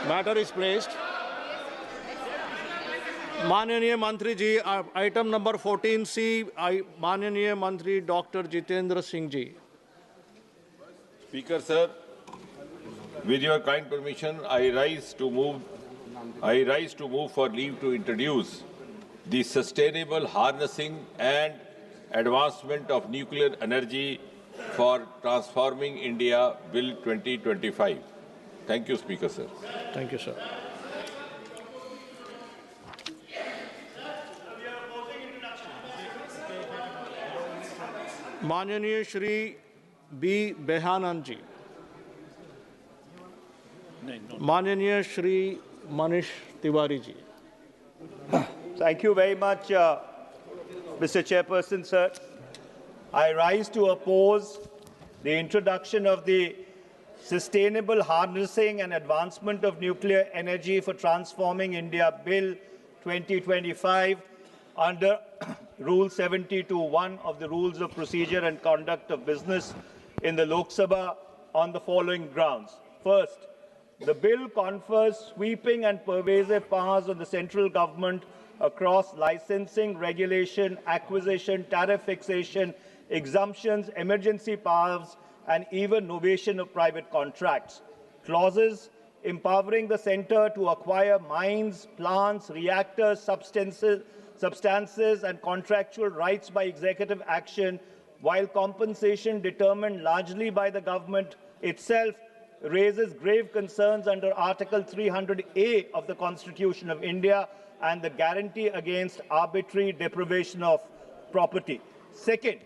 Matter is placed. माननीय मंत्री जी, item number 14C, माननीय मंत्री doctor Jitendra Singh ji. Speaker sir, with your kind permission, I rise to move for leave to introduce the Sustainable Harnessing and Advancement of Nuclear Energy for Transforming India Bill 2025. Thank you, Speaker sir. Thank you, sir. माननीय Shri B बेहानंद जी. माननीय Shri Manish Tiwari ji. Thank you very much, Mr. Chairperson, sir. I rise to oppose the introduction of the Sustainable Harnessing and Advancement of Nuclear Energy for Transforming India Bill 2025 under Rule 72(1) of the Rules of Procedure and Conduct of Business in the Lok Sabha on the following grounds. First, the bill confers sweeping and pervasive powers on the central government across licensing, regulation, acquisition, tariff fixation, exemptions, emergency powers, and even novation of private contracts. Clauses empowering the centre to acquire mines, plants, reactors, substances and contractual rights by executive action, while compensation determined largely by the government itself raises grave concerns under Article 300A of the Constitution of India and the guarantee against arbitrary deprivation of property. Second,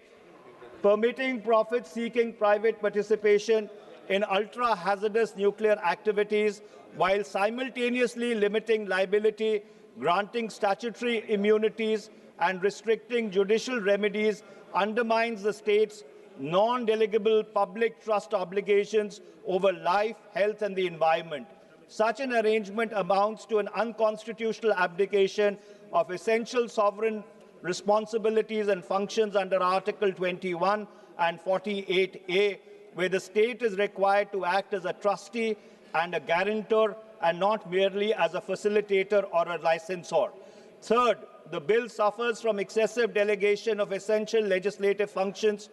permitting profit-seeking private participation in ultra-hazardous nuclear activities while simultaneously limiting liability, granting statutory immunities and restricting judicial remedies undermines the state's non-delegable public trust obligations over life, health and the environment. Such an arrangement amounts to an unconstitutional abdication of essential sovereign responsibilities and functions under Article 21 and 48A, where the state is required to act as a trustee and a guarantor and not merely as a facilitator or a licensor. Third, the bill suffers from excessive delegation of essential legislative functions.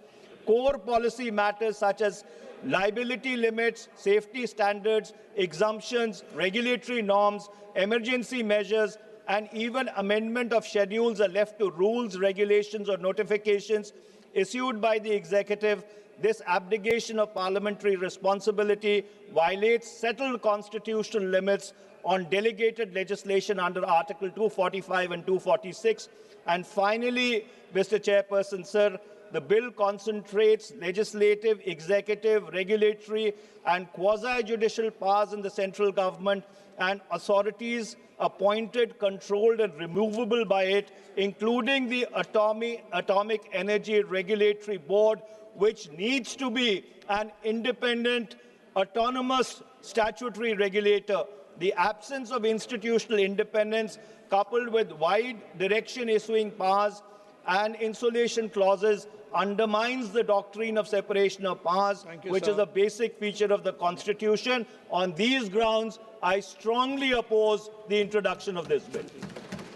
Core policy matters such as liability limits, safety standards, exemptions, regulatory norms, emergency measures, and even amendment of schedules are left to rules, regulations, or notifications issued by the executive. This abdication of parliamentary responsibility violates settled constitutional limits on delegated legislation under Article 245 and 246. And finally, Mr. Chairperson, sir, the bill concentrates legislative, executive, regulatory, and quasi-judicial powers in the central government and authorities appointed, controlled, and removable by it, including the Atomic Energy Regulatory Board, which needs to be an independent, autonomous statutory regulator. The absence of institutional independence, coupled with wide direction-issuing powers and insulation clauses, undermines the doctrine of separation of powers, which is a basic feature of the Constitution. On these grounds, I strongly oppose the introduction of this bill.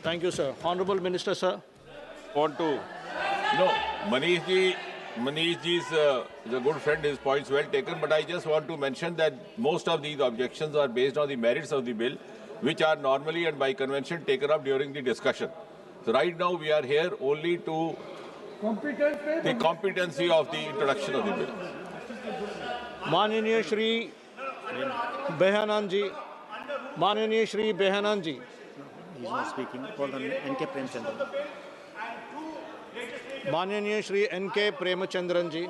Thank you, sir. Honourable Minister, sir. Manish ji is a good friend, his points well taken, but I just want to mention that most of these objections are based on the merits of the bill, which are normally and by convention taken up during the discussion. So right now we are here only to the competency of the introduction of the bill. माननीय श्री बेहानंद जी. माननीय श्री बेहानंद जी. He's not speaking. Call on N.K. Premchandran. माननीय Shri N.K. Premachandran ji.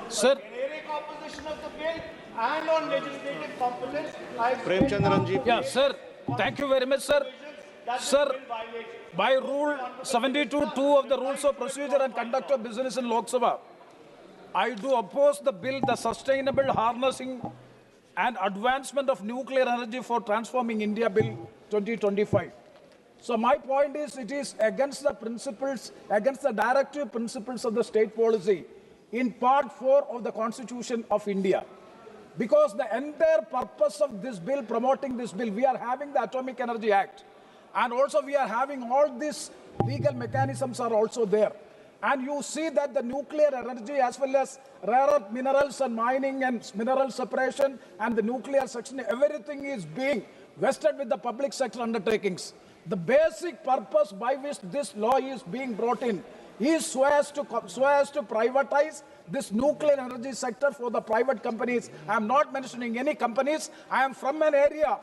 Sir, opposition of the bill and on legislative competence. Premachandran ji. Yeah, sir. Thank you very much, sir. Sir, by Rule 72(2) of the Rules of Procedure and Conduct of Business in Lok Sabha, I do oppose the bill, the Sustainable Harnessing and Advancement of Nuclear Energy for Transforming India Bill 2025. So my point is, it is against the principles, against the directive principles of the state policy in Part 4 of the Constitution of India. Because the entire purpose of this bill, promoting this bill, we are having the Atomic Energy Act. And also we are having all these legal mechanisms are also there. And you see that the nuclear energy as well as rare earth minerals and mining and mineral separation and the nuclear section, everything is being vested with the public sector undertakings. The basic purpose by which this law is being brought in is so as to privatize this nuclear energy sector for the private companies. I am not mentioning any companies. I am from an area,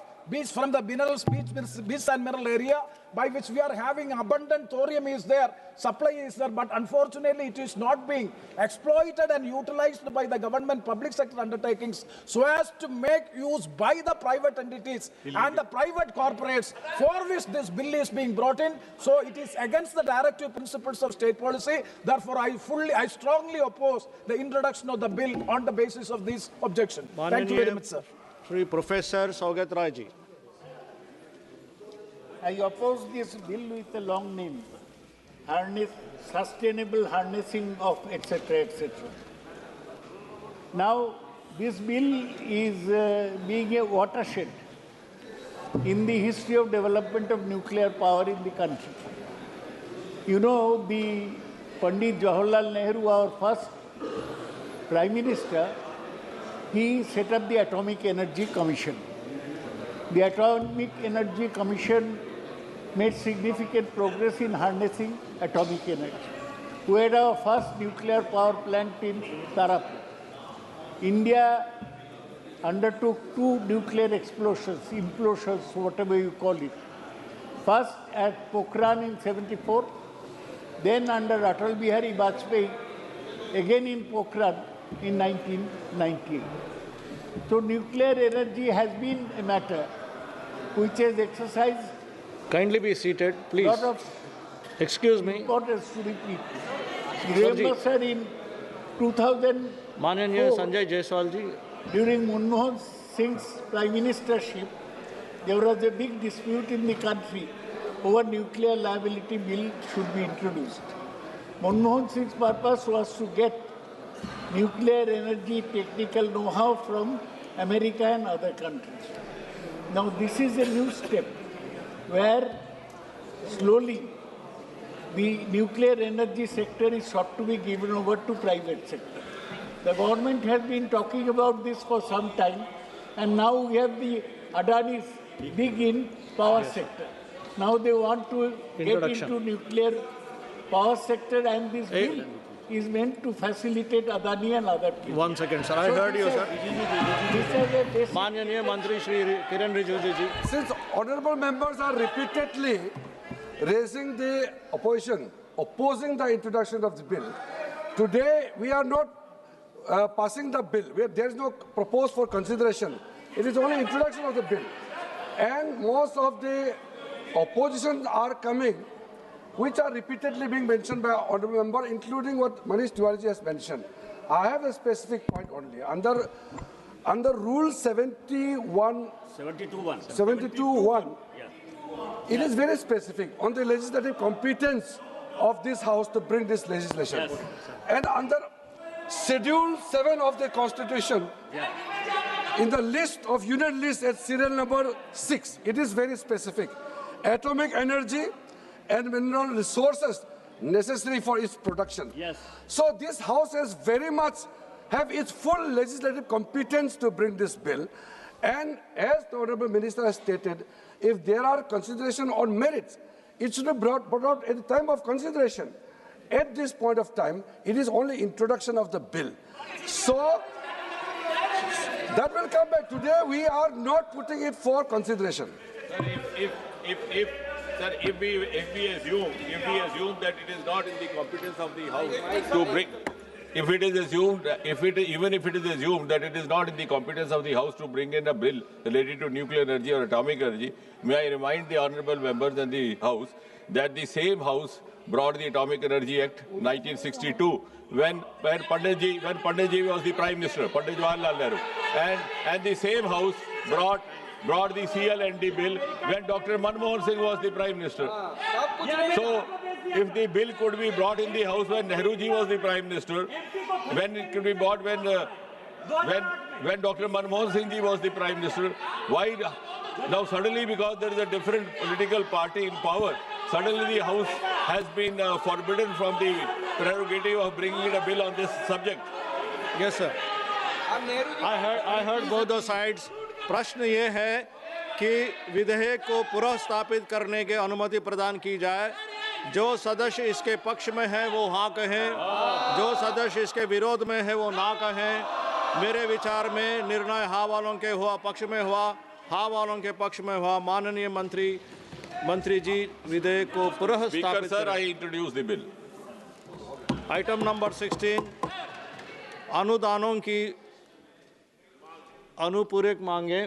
from the minerals, beach and mineral area, by which we are having abundant thorium is there, supply is there, but unfortunately it is not being exploited and utilized by the government public sector undertakings so as to make use by the private entities and the private corporates for which this bill is being brought in. So it is against the directive principles of state policy. Therefore, I strongly oppose the introduction of the bill on the basis of this objection. Thank you very much, sir. Shri Professor Saugat Raji. I oppose this bill with a long name, sustainable harnessing of etc. etc. Now, this bill is being a watershed in the history of development of nuclear power in the country. You know, the Pandit Jawaharlal Nehru, our first Prime Minister, he set up the Atomic Energy Commission. The Atomic Energy Commission made significant progress in harnessing atomic energy. We had our first nuclear power plant in Tarapur. India undertook 2 nuclear implosions, whatever you call it. First at Pokhran in '74, then under Atal Bihari Vajpayee, again in Pokhran in 1998. So nuclear energy has been a matter which has exercised Kindly be seated, please. lot of Excuse me. importance to the people. Remember, sir, in 2000, Mananiya Sanjay Jaiswal ji. during Manmohan Singh's prime ministership, there was a big dispute in the country over nuclear liability bill should be introduced. Manmohan Singh's purpose was to get nuclear energy technical know-how from America and other countries. Now this is a new step where slowly the nuclear energy sector is sought to be given over to private sector. The government has been talking about this for some time, and now we have the Adani's big in power sector. Now they want to get into nuclear power sector, and this bill is meant to facilitate Adani and other people. 1 second, sir. I heard you, sir. This is a Mananiya Mantri Shri Kiran Rijiju ji. Since honorable members are repeatedly raising the opposition, opposing the introduction of the bill, today we are not passing the bill. There is no proposed for consideration. It is only introduction of the bill. And most of the opposition are coming, which are repeatedly being mentioned by honorable member, including what Manish Tiwari has mentioned. I have a specific point only. Under Rule 72(1), it is very specific on the legislative competence of this House to bring this legislation. Yes. And under Schedule 7 of the Constitution, in the list of unit list at serial number 6, it is very specific. Atomic energy and mineral resources necessary for its production. Yes. So this House has very much have its full legislative competence to bring this bill. And as the Honourable Minister has stated, if there are consideration on merits, it should be brought out at the time of consideration. At this point of time, it is only introduction of the bill. So that will come back. Today we are not putting it for consideration. Sir, if we assume that it is not in the competence of the House to bring, even if it is assumed that it is not in the competence of the House to bring in a bill related to nuclear energy or atomic energy, may I remind the honourable members and the House that the same House brought the Atomic Energy Act 1962 when Pandit ji was the Prime Minister, Pandit Jawaharlal Nehru, and the same House brought the CLND bill when Dr. Manmohan Singh was the Prime Minister. So, if the bill could be brought in the House when Nehru ji was the Prime Minister, when it could be brought when when Dr. Manmohan Singh ji was the Prime Minister. Why now suddenly, because there is a different political party in power, suddenly the House has been forbidden from the prerogative of bringing a bill on this subject? Yes, sir. I heard both the sides. प्रश्न ये है कि विधेयक को पुनः स्थापित करने के अनुमति प्रदान की जाए। जो सदस्य इसके पक्ष में है वो हाँ कहें, जो सदस्य इसके विरोध में है वो ना कहें। मेरे विचार में निर्णय हाँ वालों के हुआ, पक्ष में हुआ, हाँ वालों के पक्ष में हुआ। माननीय मंत्री जी विधेयक को पुनः स्थापित Sir, I introduce the bill. Item number 16 अनुदानों की अनुपूरक मांगे